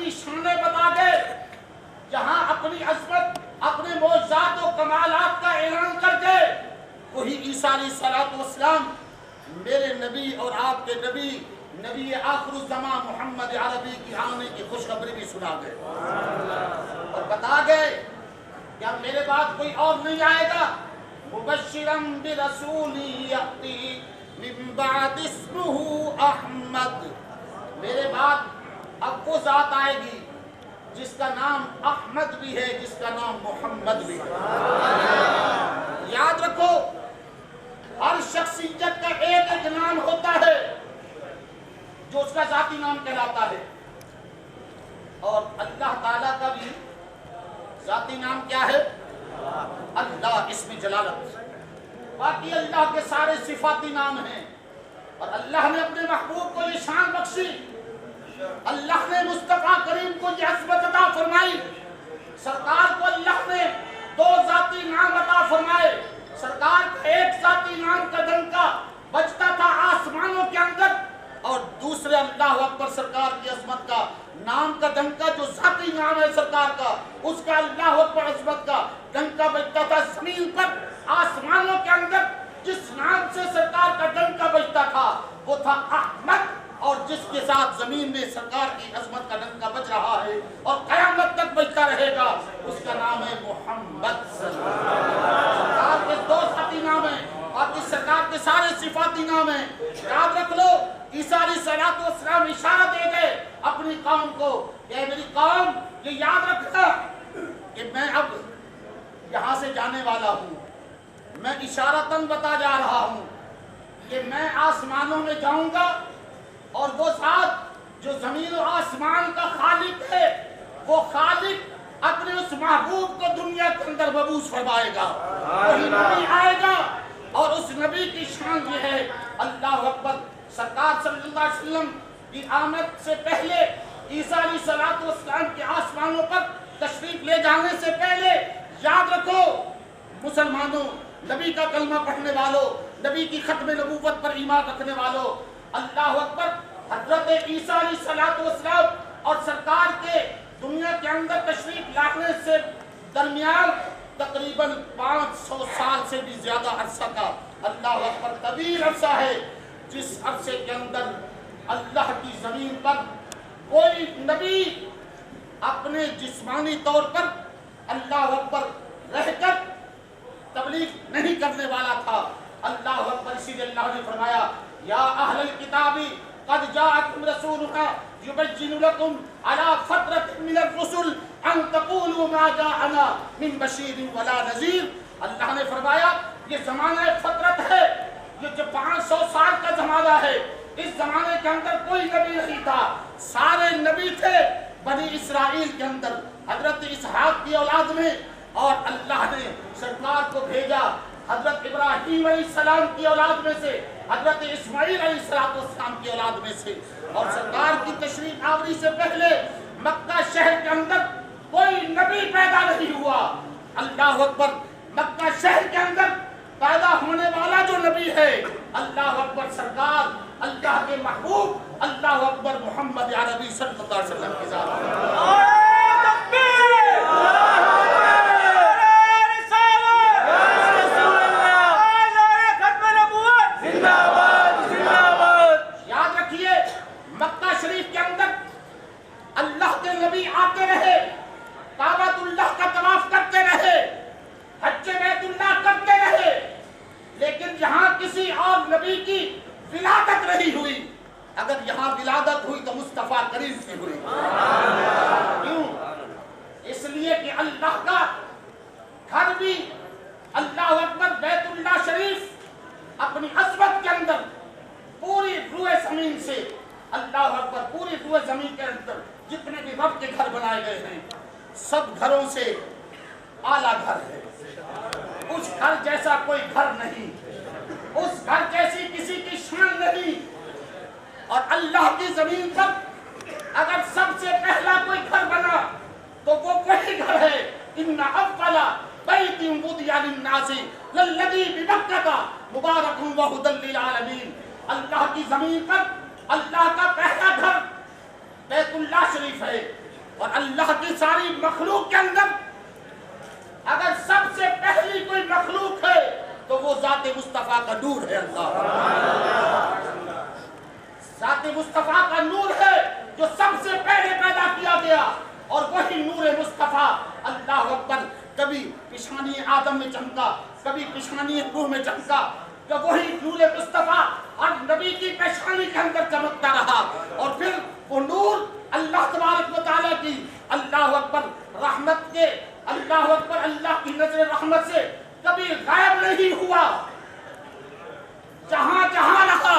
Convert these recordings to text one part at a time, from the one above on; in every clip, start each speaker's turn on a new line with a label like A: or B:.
A: کی شانیں بتا گئے، جہاں اپنی عظمت، اپنے معجزات و کمالات کا اعلان کر گئے، وہی عیسیٰ علیہ الصلوۃ والسلام میرے نبی اور آپ کے نبی، نبی آخر الزمان محمد عربی کی آنے کی خوشخبری بھی سنا گئے اور بتا گئے کہ اب میرے بعد کوئی اور نہیں آئے گا، مبشرم برسول یأتی من بعد اسمہ احمد، میرے بعد اب وہ ذات آئے گی جس کا نام احمد بھی ہے، جس کا نام محمد بھی ہے۔ یاد رکھو، ہر شخصیت کا ایک ایک نام ہوتا ہے جو اس کا ذاتی نام کہلاتا ہے، اور اللہ تعالیٰ کا بھی ذاتی نام کیا ہے؟ اللہ، اسم جلالت۔ باقی اللہ کے سارے صفاتی نام ہیں، اور اللہ نے اپنے محبوب کو یہ شان بخشی، اللہ نے مصطفیٰ کریم کو یہ عظمت عطا فرمائی، سرکار کو اللہ نے دو ذاتی نام عطا فرمائے، سرکار کا ایک ذاتی نام کا ڈنکا بجتا تھا آسمانوں کے اندر، اور دوسرے اللہ اکبر سرکار کی عظمت کا نام کا ڈنکا جو ذاتی نام ہے سرکار کا، اس کا اللہ اکبر عظمت کا ڈنکا بجتا تھا زمین پر، آسمانوں کے اندر جس نام سے سرکار کا ڈنکا بجتا تھا وہ تھا احمد، اور جس کے ساتھ زمین میں سرکار کی عظمت کا ڈنکا بج رہا ہے اور قیامت تک بجتا رہے گا، اس کا نام ہے محمد صلی اللہ علیہ وسلم۔ سرکار کے دو ذاتی نام ہیں، باقی سرکار کے سارے صفاتی نام ہیں۔ یاد رکھ لو، عیسیٰ علیہ الصلوۃ والسلام اشارہ دے گئے اپنی قوم کو کہ اے میری قوم، یہ یاد رکھنا کہ میں اب یہاں سے جانے والا ہوں، میں اشارتاً بتا جا رہا ہوں کہ میں آسمانوں میں جاؤں گا، اور وہ ذات جو زمین و آسمان کا خالق ہے، وہ خالق اپنے اس محبوب کو دنیا کے اندر مبعوث فرمائے گا، وہی نبی آئے گا، اور اس نبی کی شان یہ ہے، اللہ اکبر، سرکار صلی اللہ علیہ وسلم کی آمد سے پہلے، عیسیٰ علیہ الصلوۃ والسلام کے آسمانوں پر تشریف لے جانے سے پہلے، یاد رکھو مسلمانوں، نبی کا کلمہ پڑھنے والوں، نبی کی ختم نبوت پر ایمان رکھنے والوں، اللہ اکبر، حضرت عیسیٰ علیہ الصلوۃ والسلام اور سرکار کے دنیا کے اندر تشریف لانے سے درمیان تقریباً 500 سال سے بھی زیادہ عرصہ کا، اللہ اکبر، طویل عرصہ ہے، جس عرصے کے اندر اللہ کی زمین پر کوئی نبی اپنے جسمانی طور پر اللہ اکبر رہ کر تبلیغ نہیں کرنے والا تھا۔ اللہ اکبر، اسی لیے اللہ نے فرمایا یا اہل الکتاب قد جاءکم رسولنا یبین لکم علی فترۃ من الرسل ان تقولوا ما جاءنا من بشیر ولا نذیر۔ اللہ نے فرمایا یہ زمانہ فترت ہے، یہ جو 500 سال کا زمانہ ہے، اس زمانے کے اندر کوئی نبی نہیں تھا، سارے نبی تھے بنی اسرائیل کے اندر، حضرت اسحاق کی اولاد میں، اور اللہ نے سرکار کو بھیجا حضرت ابراہیم علیہ السلام کی اولاد میں سے، حضرت اسماعیل علیہ السلام کی اولاد میں سے، اور سرکار کی تشریف آوری سے پہلے مکہ شہر کے اندر کوئی نبی پیدا نہیں ہوا۔ اللہ اکبر، مکہ شہر کے اندر پیدا ہونے والا جو نبی ہے، اللہ اکبر، سرکار اللہ کے محبوب، اللہ اکبر، محمد عربی صلی اللہ علیہ وسلم کی ذات ہے۔ مکہ شریف کے اندر اللہ کے نبی آتے رہے، کعبۃ اللہ کا طواف کرتے رہے، حج بیت اللہ کرتے رہے، لیکن یہاں کسی اور نبی کی ولادت نہیں ہوئی۔ اگر یہاں ولادت ہوئی تو مصطفیٰ کریم کی ہوئی۔ کیوں؟ اس لیے کہ اللہ کا گھر بھی، اللہ اکبر، بیت اللہ شریف اپنی عظمت کے اندر پوری روئے زمین سے، اللہ اکبر، پوری روئے زمین کے اندر جتنے بھی رب کے گھر بنائے گئے ہیں، سب گھروں سے اعلیٰ گھر ہے۔ اس گھر جیسا کوئی گھر نہیں، اس گھر جیسی کسی کی شان نہیں، اور اللہ کی زمین پر اگر سب سے پہلا کوئی گھر بنا تو وہ وہی گھر ہے۔ ان اول بیت وضع للناس للذی ببکۃ مبارک وہدی للعالمین۔ اللہ کی زمین پر اللہ کا پہلا گھر بیت اللہ شریف ہے، اور اللہ کی ساری مخلوق کے اندر اگر سب سے پہلی کوئی مخلوق ہے تو وہ ذات مصطفیٰ کا نور ہے۔ اللہ ذات مصطفیٰ کا نور ہے جو سب سے پہلے پیدا کیا گیا، اور وہی نور مصطفیٰ اللہ اکبر کبھی پیشانی آدم میں چمکا، کبھی پیشانی نوح میں چمکا، کہ وہی نور مصطفیٰ ہر نبی کی پیشانی کے اندر چمکتا رہا، اور پھر وہ نور اللہ تبارک و تعالیٰ کی اللہ اکبر رحمت کے اللہ اکبر اللہ کی نظر رحمت سے کبھی غائب نہیں ہوا، جہاں جہاں رہا۔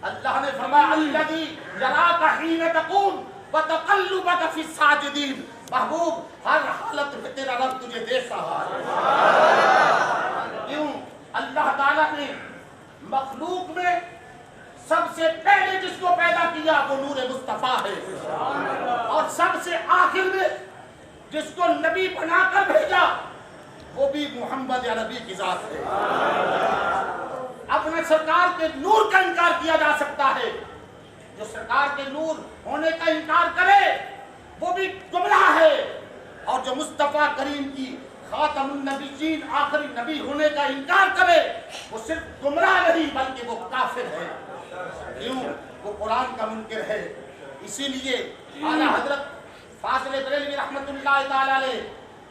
A: اللہ نے فرمایا الذی یراک حین تقوم وتقلبک فی الساجدین، محبوب ہر حالت میں تیرا رب تجھے دیکھ رہا ہے۔ کیوں؟ اللہ تعالیٰ نے مخلوق میں سب سے پہلے جس کو پیدا کیا وہ نور مصطفیٰ ہے، اور سب سے آخر میں جس کو نبی بنا کر بھیجا وہ بھی محمد عربی کی ذات ہے۔ اپنے سرکار کے نور کا انکار کیا جا سکتا ہے، جو سرکار کے نور ہونے کا انکار کرے وہ بھی گمراہ ہے، اور جو مصطفیٰ کریم کی خاتم النبیین آخری نبی ہونے کا انکار کرے وہ صرف گمراہ نہیں بلکہ وہ کافر ہے۔ کیوں؟ وہ قرآن کا منکر ہے۔ اسی لیے اعلیٰ حضرت فاضل بریلوی رحمت اللہ تعالی علیہ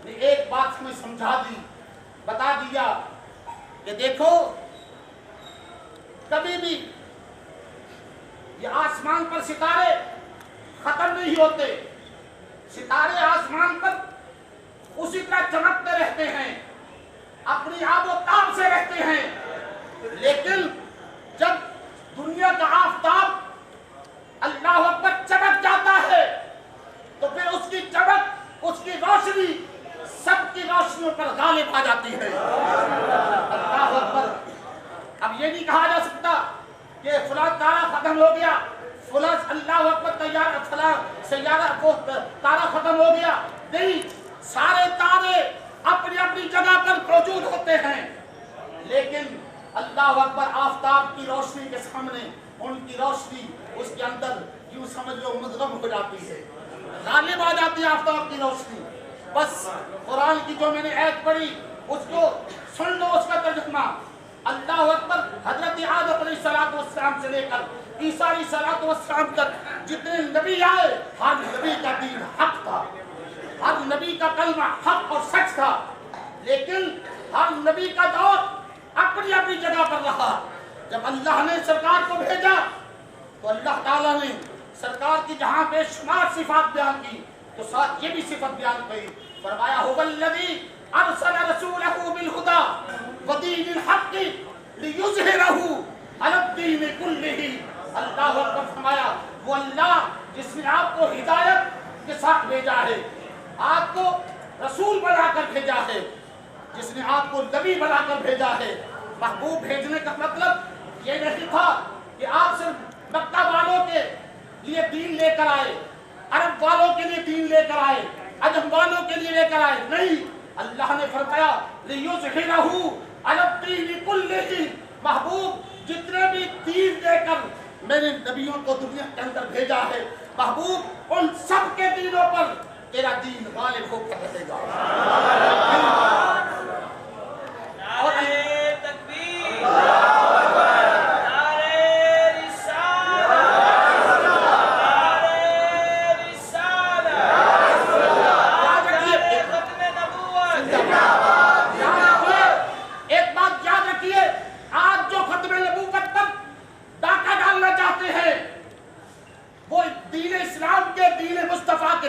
A: نے ایک بات ہمیں سمجھا دی، بتا دیا کہ دیکھو کبھی بھی یہ آسمان پر ستارے ختم نہیں ہوتے، ستارے آسمان پر اسی طرح چمکتے رہتے ہیں، اپنی آب و تاب سے رہتے ہیں، لیکن جب دنیا کا آفتاب اللہ اکبر چمک جاتا ہے تو پھر اس کی چمک، اس کی روشنی سب کی روشنیوں پر غالب آ جاتی ہے۔ اللہ اکبر۔ اب یہ نہیں کہا جا سکتا کہ فلاں تارا ختم ہو گیا، فلاں اللہ اکبر فلاں سیارہ کو تارا ختم ہو گیا، نہیں، سارے تارے اپنی اپنی جگہ پر موجود ہوتے ہیں، لیکن اللہ اکبر آفتاب کی روشنی کے سامنے ان کی روشنی اس کے اندر یوں سمجھ لو مدغم ہو جاتی ہے، غالب آ جاتی ہے آفتاب کی روشنی۔ بس قرآن کی جو میں نے آیت پڑھی اس کو سن لو، اس کا ترجمہ۔ اللہ اکبر حضرت آدم علیہ السلام سے لے کر عیسیٰ علیہ السلام تک جتنے نبی آئے ہر نبی کا دین حق تھا، ہر نبی کا کلمہ حق اور سچ تھا، لیکن ہر نبی کا دور اپنی اپنی جگہ پر رہا۔ جب اللہ نے سرکار کو بھیجا تو اللہ تعالیٰ نے سرکار کی جہاں بے شمار صفات بیان کی تو ساتھ یہ بھی صفت بیان کی، فرمایا هو الذی ارسل رسولہ بالہدی ودین الحق لیظہرہ علی الدین کلہ۔ اللہ اکبر۔ فرمایا وہ اللہ جس نے آپ کو ہدایت کے ساتھ بھیجا ہے، آپ کو رسول بنا کر بھیجا ہے، جس نے آپ کو نبی بنا کر بھیجا ہے۔ محبوب بھیجنے کا مطلب یہ نہیں تھا کہ آپ صرف مکہ والوں کے لیے دین لے کر آئے، عرب والوں کے لیے دین لے کر آئے، عجم والوں کے لیے لے کر آئے، نہیں، اللہ نے فرمایا لِيُظْهِرَهُ عَلَى الدِّينِ كُلِّهِ۔ محبوب جتنے بھی دین دے کر میں نے نبیوں کو دنیا کے اندر بھیجا ہے، محبوب ان سب کے دینوں پر تیرا دین غالب ہو کر رہے گا۔ اور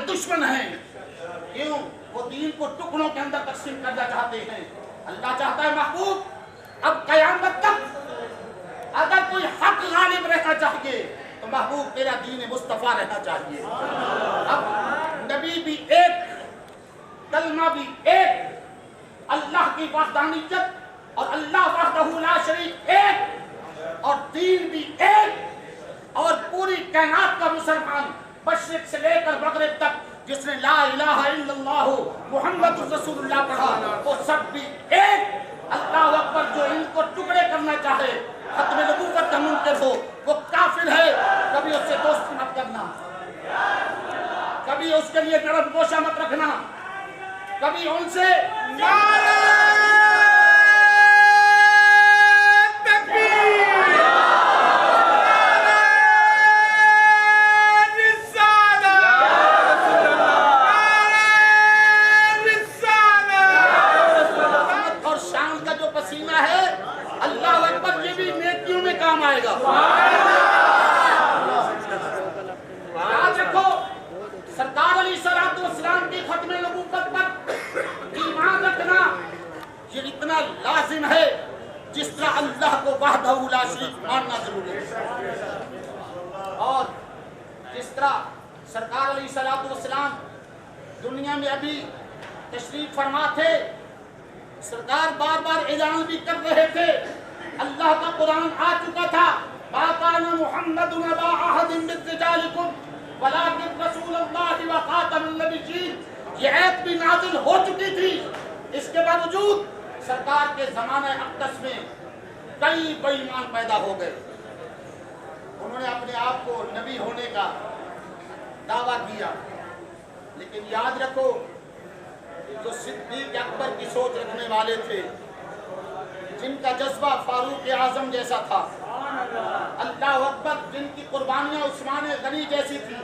A: دشمن ہیں، کیوں؟ وہ دین کو ٹکڑوں کے اندر تقسیم کرنا چاہتے ہیں۔ اللہ چاہتا ہے محبوب اب قیامت تک اگر کوئی حق غالب رہنا چاہیے تو محبوب تیرا دین مصطفیٰ رہنا چاہیے۔ اب نبی بھی ایک، کلمہ بھی ایک، اللہ کی وحدانیت اور اللہ وحدہ لا شریک ایک، اور دین بھی ایک، اور پوری کائنات کا مسلمان مشرق سے لے کر مغرب تک جس نے لا الہ الا اللہ محمد رسول اللہ پڑھا وہ سب بھی ایک۔ اللہ اکبر۔ جو ان کو ٹکڑے کرنا چاہے، ختم نبوت کا منکر ہو، وہ کافر ہے، کبھی اس سے دوستی مت کرنا، کبھی اس کے لیے نرم گوشہ مت رکھنا، کبھی ان سے اور شان کا جو پسینہ ہے، اللہ اکبر، یہ بھی نیکیوں میں کام آئے گا۔ یاد رکھو، سرکار علیہ السلام کی ختم نبوت پر ایمان رکھنا یہ اتنا لازم ہے جس طرح اللہ کو وحدہ لا شریک ماننا ضروری ہے۔ اور جس طرح سرکار علیہ السلام دنیا میں ابھی تشریف فرما تھے، سرکار بار بار اعلان بھی کر رہے تھے، اللہ کا قرآن آ چکا تھا، ما کان محمد ابا احد من رجالکم ولکن رسول اللہ وخاتم النبیین، یہ آیت بھی نازل ہو چکی تھی۔ اس کے باوجود سرکار کے زمانہ اقدس میں کئی بے ایمان پیدا ہو گئے، انہوں نے اپنے آپ کو نبی ہونے کا دعویٰ کیا، لیکن یاد رکھو جو صدیق اکبر کی سوچ رکھنے والے تھے، جن کا جذبہ فاروق اعظم جیسا تھا، اللہ اکبر، جن کی قربانیاں عثمان غنی جیسی تھی،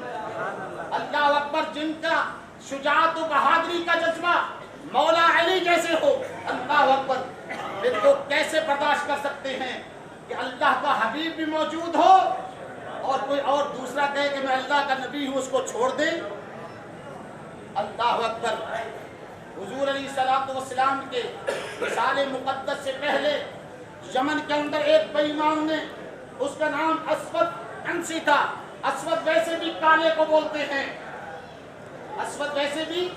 A: اللہ اکبر، جن کا شجاعت و بہادری کا جذبہ مولا علی جیسے ہو، اللہ اکبر، پھر وہ کیسے برداشت کر سکتے ہیں کہ اللہ کا حبیب بھی موجود ہو اور کوئی اور دوسرا کہے کہ میں اللہ کا نبی ہوں، اس کو چھوڑ دیں؟ اللہ اکبر۔ حضور علیہ السلام کے وصال مقدس سے پہلے یمن کے اندر ایک بے ایمان نے، اس کا نام اسود انسی تھا، اسود ویسے بھی کالے کو بولتے ہیں، اسود ویسے بھی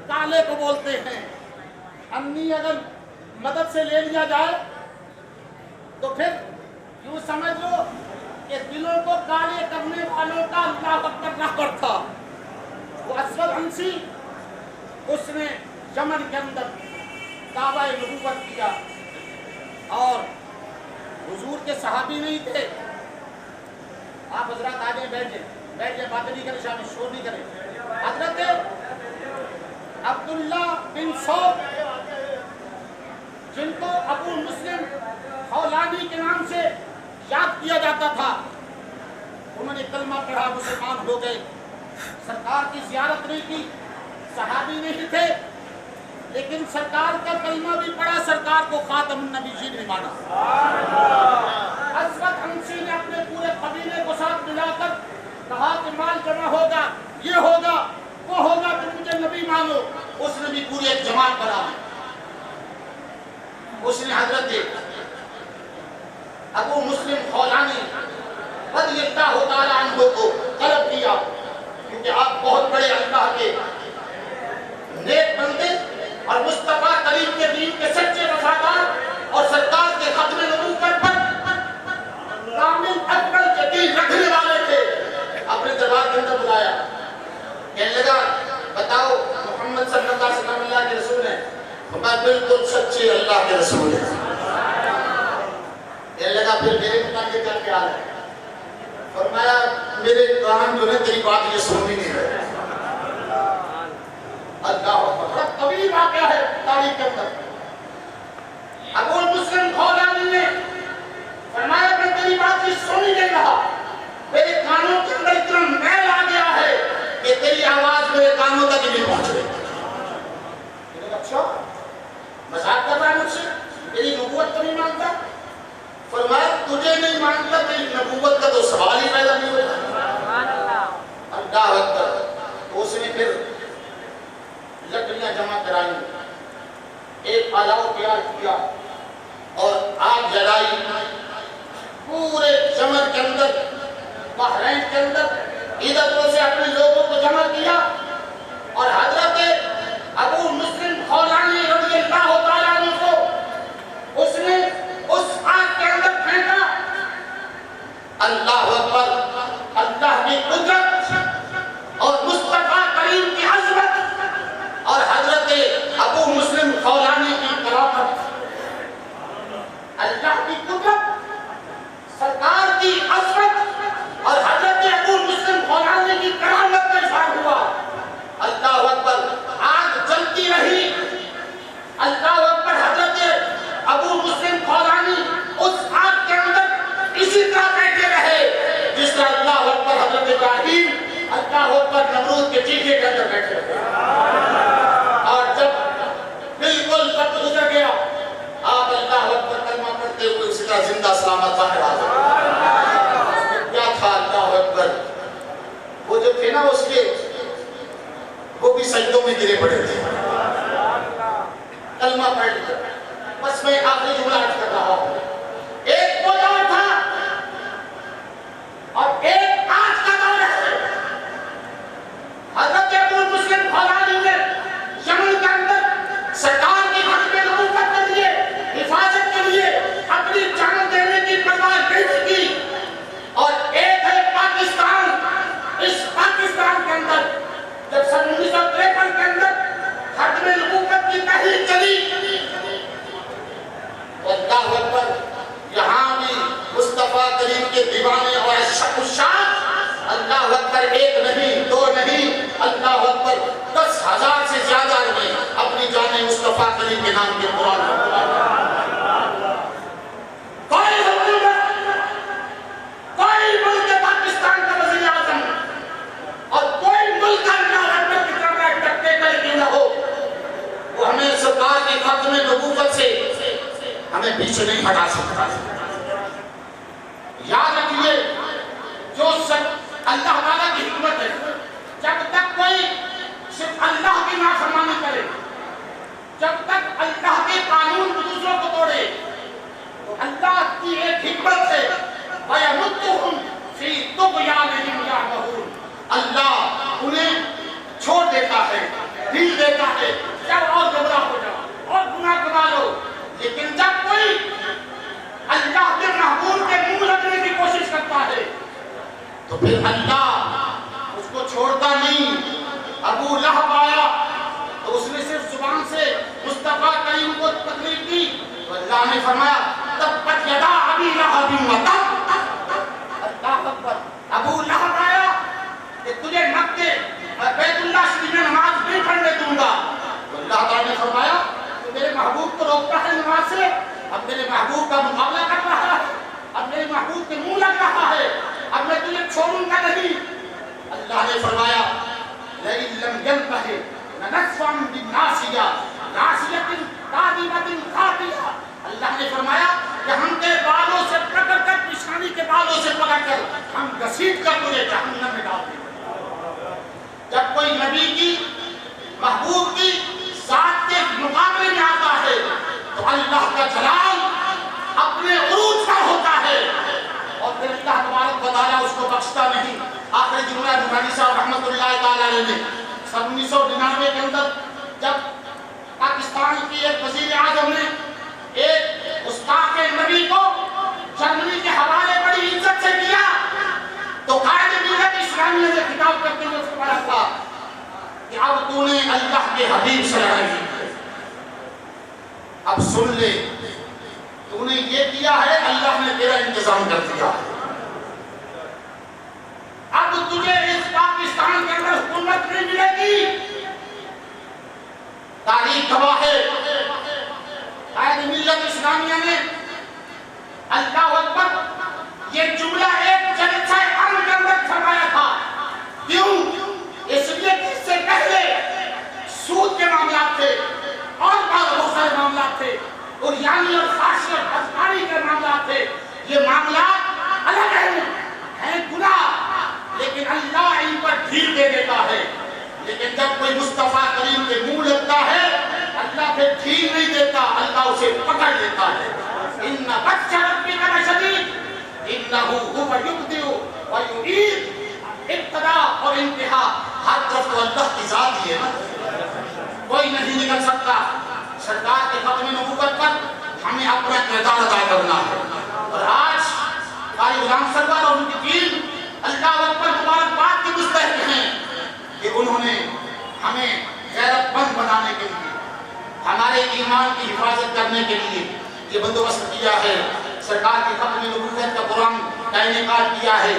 A: کالے کو بولتے ہیں، انی اگر مدد سے لے لیا جائے تو پھر یوں سمجھ لو کہ دلوں کو کالے کرنے والوں کا اللہ اکبر رہبر تھا وہ اسود انسی۔ اس نے یمن کے اندر دعویٰ نبوت کیا اور حضور کے صحابی نہیں تھے۔ آپ حضرات آگے بیٹھیں، باتیں نہیں کریں، شامل شور نہیں کریں۔ حضرت عبداللہ بن سعد، جن کو ابو مسلم خولانی کے نام سے یاد کیا جاتا تھا، انہوں نے کلمہ پڑھا، مسلمان ہو گئے، سرکار کی زیارت نہیں کی، صحابی نہیں تھے، لیکن سرکار کا کلمہ بھی پڑھا، سرکار کو خاتم النبیین بھی مانا۔ اسود انسی نے اپنے پورے قبیلے کو ساتھ ملا کر کہا کہ مال جمع ہوگا، یہ ہوگا، وہ ہوگا، تو مجھے نبی مانو۔ اس نے بھی پوری ایک جماعت بنا لی۔ اس نے حضرت ابو مسلم خولانی رضی اللہ تعالیٰ عنہ کو طلب کیا، کیونکہ آپ بہت بڑے اللہ کے نیک بندے اور مصطفیٰ کریم کے دین کے سچے وفادار اور سرکار کے ختم نبوت پر کامل اکبر یقین رکھنے والے تھے، اپنے دربار کے اندر بلایا، کہنے لگا بتاؤ محمد صلی اللہ علیہ وسلم اللہ کے رسول ہیں؟ میں بالکل سچے اللہ کے رسول ہیں۔ کہنے لگا پھر میرے متعلق کیا خیال ہے؟ فرمایا میرے کان جو ہے تیری بات یہ سن ہی نہیں رہے۔ اللہ اکبر، بڑا طویل واقعہ ہے تاریخ کے اندر۔ ابو مسلم خولانی نے فرمایا میں تیری بات یہ سن ہی نہیں رہا، میرے کانوں کے اندر اتنا میل آ گیا ہے کہ تیری آواز میرے کانوں تک نہیں پہنچ رہی۔ اچھا مذاق کر رہا ہے مجھ سے، تیری نبوت تو نہیں مانتا؟ فرمایا تجھے نہیں مانتا، تیری نبوت کا تو سوال ہی پیدا نہیں ہوتا۔ اللہ اکبر۔ اس نے پھر لکڑیاں جمع کرائیں، ایک الاؤ تیار کیا اور آگ جلائی، پورے یمن کے اندر، بحرین کے اندر ادھر ادھر سے اپنے لوگوں کو جمع کیا اور حضرت ابو مسلم خولانی رضی اللہ تعالیٰ عنہ کو اس نے اس آگ کے اندر پھینکا۔ اللہ اکبر، اللہ کی قدرت اور مصطفیٰ کریم کی عظمت اور حضرت ابو مسلم خولانی کی کرامت، اللہ کی قدرت، سرکار کی عظمت اور حضرت ابو مسلم خولانی کی کرامت کا اظہار ہوا۔ اللہ اکبر نمرود کے چیخے کے اندر بیٹھے ہوئے، اور جب بالکل وقت گزر گیا آپ اللہ اکبر کلمہ پڑھتے ہوئے اسی طرح زندہ سلامت باہر آ گئے۔ کیا تھا اللہ اکبر، وہ جو تھے نا اس کے وہ بھی سجدوں میں گرے پڑے تھے، کلمہ پڑھ لیا۔ بس میں آخری جملہ عرض کر رہا ہوں، ایک وہ دور تھا اور ایک آج کا دور ہے۔ حضرت ابو مسلم خولانی نے یمن کے اندر سرکار کی ختم نبوت کے لیے حفاظت کے لیے اپنی جان دینے کی پرواہ نہیں کی، اور ایک ہے پاکستان۔ اس پاکستان کے اندر جب سن 1953 کے اندر ختم نبوت کی تحریک چلی، اللہ اکبر، یہاں بھی مصطفیٰ کریم کے دیوانے اور عشاق اللہ اکبر ایک نہیں دو نہیں، اللہ اکبر 10,000 سے زیادہ نے اپنی جانیں مصطفیٰ کریم کے نام کے قرآن کوئی حکومت، کوئی ملک پاکستان کا وزیر اعظم اور کوئی ملک اللہ اکبر کی طرح ٹکے کر کیوں نہ ہو، وہ ہمیں سرکار کی ختم نبوت سے ہمیں پیچھے نہیں ہٹا سکتا۔ یاد رکھیے جو اللہ تعالیٰ کی حکمت ہے، جب تک کوئی صرف اللہ کی نافرمانی کرے، جب تک اللہ کے قانون دوسروں کو توڑے، تو اللہ کی ایک حکمت ہے وَيَمُدُّهُمْ فِي طُغْيَانِهِمْ يَعْمَهُونَ، اللہ انہیں چھوڑ دیتا ہے، ڈھیل دیتا ہے، جب اور گمراہ ہو جاؤ اور گناہ کما لو، لیکن جب کوئی اللہ کے محبوب کے منہ لگنے کی کوشش کرتا ہے تو پھر اللہ اس کو چھوڑتا نہیں۔ ابو لہب آیا تو اس نے صرف زبان سے مصطفیٰ کریم کو تکلیف دی تو اللہ نے فرمایا تبت یدا ابی لہب وتب، اللہ اکبر، ابو لہب آیا کہ تجھے مکے بیت اللہ شریف میں نماز نہیں پڑھنے دوں گا، تو اللہ تعالیٰ نے فرمایا کہ میرے محبوب کو روکتا ہے نماز سے، اب میرے محبوب کا مقابلہ کر رہا ہے، اب میرے محبوب کے منہ لگ رہا ہے، اب میں تجھے چھوڑوں گا نہیں۔ اللہ نے فرمایا لَئِن لَّمْ يَنْتَهِ لَنَسْفَعًا بِالنَّاصِيَةِ نَاصِيَةٍ كَاذِبَةٍ خَاطِئَةٍ، اللہ نے فرمایا کہ ہم کے بالوں سے پکڑ کر، پیشانی کے بالوں سے پکڑ کر ہم گھسیٹ کر تجھے جہنم میں ڈال دیں گے۔ جب کوئی نبی کی محبوب کی ذات کے مقابلے میں آتا ہے تو اللہ کا جلال اپنے عروج پر ہوتا ہے، اور پھر اللہ تبارک و تعالیٰ اس کو بخشتا نہیں۔ آخری جملہ نورانی صاحب رحمۃ اللہ تعالیٰ علیہ نے 1999 کے اندر جب پاکستان کی ایک وزیر اعظم نے ایک گستاخ نبی کو جرمنی کے حوالے بڑی عزت سے کیا تو قائد ملت اسلامیہ نے خطاب کرتے ہوئے اس کو پڑھا تھا کہ اب تو نے اللہ کے حبیب سے لڑائی کی، اب سن لے، تو نے یہ کیا ہے اللہ نے تیرا انتظام کر دیا، اب تجھے اس پاکستان کے اندر حکومت نہیں ملے گی۔ تاریخ گواہ ہے قائد ملت اسلامیہ نے اللہ اکبر یہ جملہ ایک جلسہ عام کے اندر فرمایا تھا، کیوں؟ اس لیے کہ اس سے پہلے سود کے معاملات تھے اور بہت سارے معاملات تھے، اور یعنی اور فحش اور بدکاری کے معاملات تھے، یہ معاملات الگ ہیں گناہ، لیکن اللہ ان پر ڈھیل دے دیتا ہے۔ لیکن جب کوئی مصطفیٰ کریم کے منہ لگتا ہے اللہ پھر ڈھیل نہیں دیتا، اللہ اسے پکڑ لیتا ہے۔ ان بطش ربک لشدید انہ هو یبدئ و یعید، ابتدا اور انتہا ہر طرف تو اللہ کی ذات ہی ہے نا، کوئی نہیں نکل سکتا۔ سرکار کے ختم نبوت پر ہمیں اپنا کردار ادا کرنا ہے، اور آج قاری غلام سرور اور ان کی ٹیم اللہ اکبر مبارکباد کے مستحق ہیں کہ انہوں نے ہمیں غیرت مند بنانے کے لیے، ہمارے ایمان کی حفاظت کرنے کے لیے یہ بندوبست کیا ہے، سرکار کی ختم نبوت کا قرآن کا انعقاد کیا ہے۔